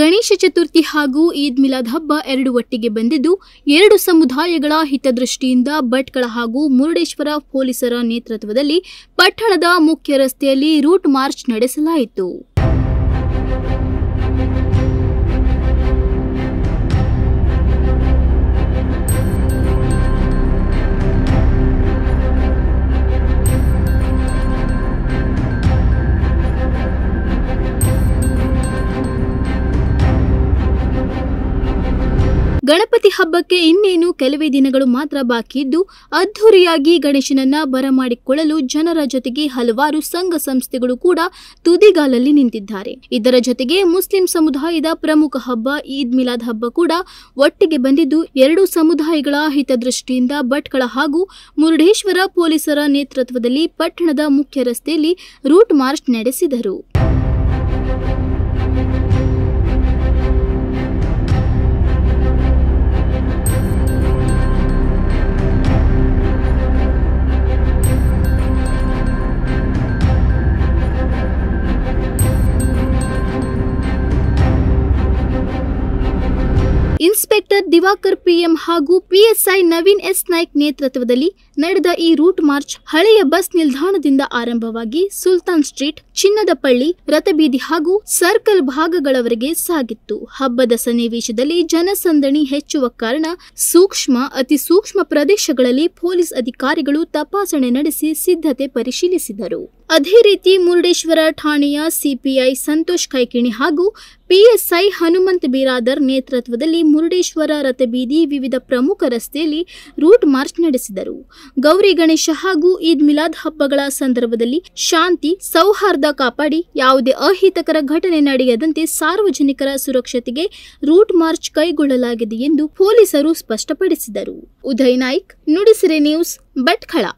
ಗಣೇಶ ಚತುರ್ಥಿ ಹಾಗೂ ಈದ್ ಮಿಲಾದ್ ಹಬ್ಬ ಎರಡು ಒಟ್ಟಿಗೆ ಬಂದಿದ್ದು ಎರಡು ಸಮುದಾಯಗಳ ಹಿತದೃಷ್ಟಿಯಿಂದ ಭಟ್ಕಳ ಹಾಗೂ ಮುರುಡೇಶ್ವರ ಪೊಲೀಸರ ನೇತೃತ್ವದಲ್ಲಿ ಪಟ್ಟಣದ ಮುಖ್ಯ ರಸ್ತೆಯಲ್ಲಿ ರೂಟ್ ಮಾರ್ಚ್ ನಡೆಸಲಾಯಿತು. ಗಣಪತಿ ಹಬ್ಬಕ್ಕೆ ಇನ್ನೇನು ಕೆಲವೇ ದಿನಗಳು ಮಾತ್ರ ಬಾಕಿ ಇದ್ದು ಅದ್ಧೂರಿಯಾಗಿ ಗಣೇಶನನ್ನ ಬರಮಾಡಿಕೊಳ್ಳಲು ಜನರ ಜೊತೆಗೆ ಹಲವಾರು ಸಂಘ ಸಂಸ್ಥೆಗಳು ಕೂಡ ತುದಿಗಾಲಲ್ಲಿ ನಿಂತಿದ್ದಾರೆ. ಇದರ ಜೊತೆಗೆ ಮುಸ್ಲಿಂ ಸಮುದಾಯದ ಪ್ರಮುಖ ಹಬ್ಬ ಈದ್ ಮಿಲಾದ್ ಹಬ್ಬ ಕೂಡ ಒಟ್ಟಿಗೆ ಬಂದಿದ್ದು ಎರಡು ಸಮುದಾಯಗಳ ಹಿತದೃಷ್ಟಿಯಿಂದ ಭಟ್ಕಳ ಹಾಗೂ ಮುರುಡೇಶ್ವರ ಪೊಲೀಸರ ನೇತೃತ್ವದಲ್ಲಿ ಪಟ್ಟಣದ ಮುಖ್ಯ ರಸ್ತೆಯಲ್ಲಿ ರೂಟ್ ಮಾರ್ಚ್ ನಡೆಸಿದರು. ಇನ್ಸ್ಪೆಕ್ಟರ್ ದಿವಾಕರ್ ಪಿಎಂ ಹಾಗೂ ಪಿಎಸ್ಐ ನವೀನ್ ಎಸ್ ನಾಯ್ಕ್ ನೇತೃತ್ವದಲ್ಲಿ ನಡೆದ ಈ ರೂಟ್ ಮಾರ್ಚ್ ಹಳೆಯ ಬಸ್ ನಿಲ್ದಾಣದಿಂದ ಆರಂಭವಾಗಿ ಸುಲ್ತಾನ್ ಸ್ಟ್ರೀಟ್, ಚಿನ್ನದಪಳ್ಳಿ, ರಥಬೀದಿ ಹಾಗೂ ಸರ್ಕಲ್ ಭಾಗಗಳವರೆಗೆ ಸಾಗಿತ್ತು. ಹಬ್ಬದ ಸನ್ನಿವೇಶದಲ್ಲಿ ಜನಸಂದಣಿ ಹೆಚ್ಚುವ ಕಾರಣ ಅತಿ ಸೂಕ್ಷ್ಮ ಪ್ರದೇಶಗಳಲ್ಲಿ ಪೊಲೀಸ್ ಅಧಿಕಾರಿಗಳು ತಪಾಸಣೆ ನಡೆಸಿ ಸಿದ್ಧತೆ ಪರಿಶೀಲಿಸಿದರು. ಅದೇ ರೀತಿ ಮುರುಡೇಶ್ವರ ಠಾಣೆಯ ಸಿಪಿಐ ಸಂತೋಷ್ ಕೈಕಿಣಿ ಹಾಗೂ ಪಿಎಸ್ಐ ಹನುಮಂತ್ ಬಿರಾದರ್ ನೇತೃತ್ವದಲ್ಲಿ ಮುರುಡೇಶ್ವರ ರಥಬೀದಿ ವಿವಿಧ ಪ್ರಮುಖ ರಸ್ತೆಯಲ್ಲಿ ರೂಟ್ ಮಾರ್ಚ್ ನಡೆಸಿದರು. ಗೌರಿ ಗಣೇಶ ಹಾಗೂ ಈದ್ ಮಿಲಾದ್ ಹಬ್ಬಗಳ ಸಂದರ್ಭದಲ್ಲಿ ಶಾಂತಿ ಸೌಹಾರ್ದ ಕಾಪಾಡಿ ಯಾವುದೇ ಅಹಿತಕರ ಘಟನೆ ನಡೆಯದಂತೆ ಸಾರ್ವಜನಿಕರ ಸುರಕ್ಷತೆಗೆ ರೂಟ್ ಮಾರ್ಚ್ ಕೈಗೊಳ್ಳಲಾಗಿದೆ ಎಂದು ಪೊಲೀಸರು ಸ್ಪಷ್ಟಪಡಿಸಿದರು. ಉದಯ್ ನಾಯ್ಕ್, ನುಡಿಸಿರೆ ನ್ಯೂಸ್, ಭಟ್ಕಳ.